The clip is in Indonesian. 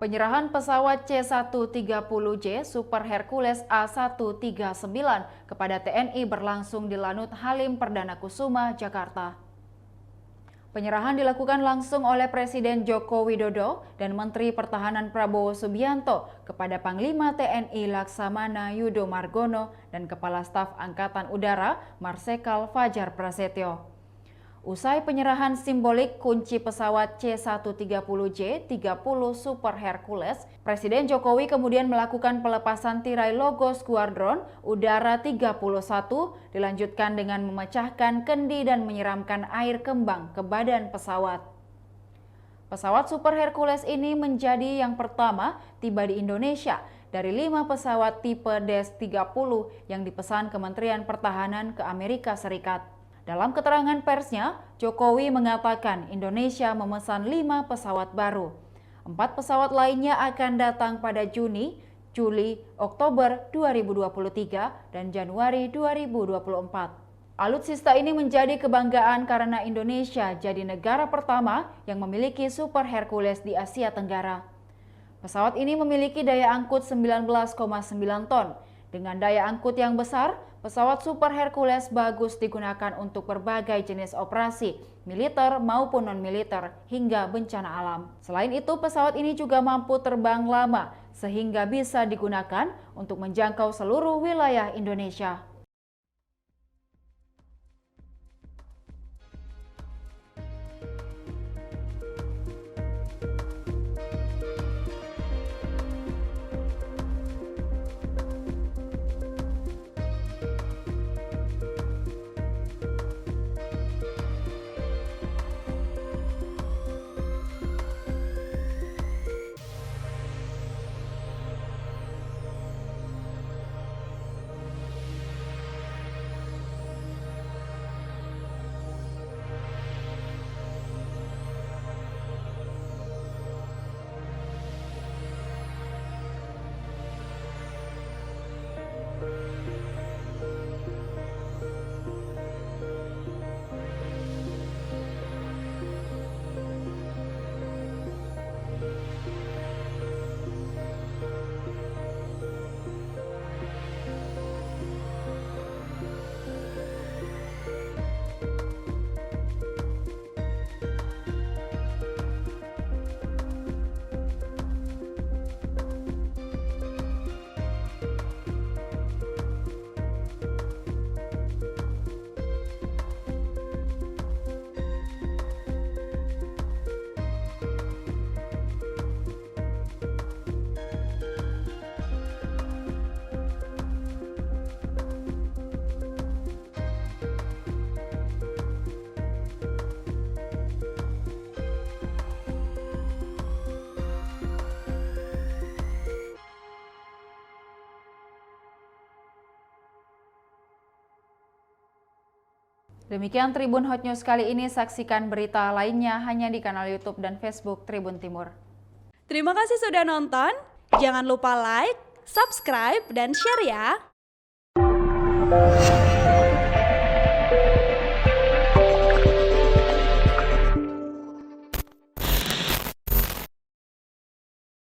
Penyerahan pesawat C-130J Super Hercules A139 kepada TNI berlangsung di Lanut Halim Perdana Kusuma, Jakarta. Penyerahan dilakukan langsung oleh Presiden Joko Widodo dan Menteri Pertahanan Prabowo Subianto kepada Panglima TNI Laksamana Yudo Margono dan Kepala Staf Angkatan Udara Marsikal Fajar Prasetyo. Usai penyerahan simbolik kunci pesawat C-130J 30 Super Hercules, Presiden Jokowi kemudian melakukan pelepasan tirai logo Skuadron Udara 31, dilanjutkan dengan memecahkan kendi dan menyiramkan air kembang ke badan pesawat. Pesawat Super Hercules ini menjadi yang pertama tiba di Indonesia dari 5 pesawat tipe DS-30 yang dipesan Kementerian Pertahanan ke Amerika Serikat. Dalam keterangan persnya, Jokowi mengatakan Indonesia memesan 5 pesawat baru. 4 pesawat lainnya akan datang pada Juni, Juli, Oktober 2023, dan Januari 2024. Alutsista ini menjadi kebanggaan karena Indonesia jadi negara pertama yang memiliki Super Hercules di Asia Tenggara. Pesawat ini memiliki daya angkut 19,9 ton. Dengan daya angkut yang besar, pesawat Super Hercules bagus digunakan untuk berbagai jenis operasi, militer maupun non-militer, hingga bencana alam. Selain itu, pesawat ini juga mampu terbang lama, sehingga bisa digunakan untuk menjangkau seluruh wilayah Indonesia. Demikian Tribun Hot News kali ini, saksikan berita lainnya hanya di kanal YouTube dan Facebook Tribun Timur. Terima kasih sudah nonton, jangan lupa like, subscribe, dan share ya!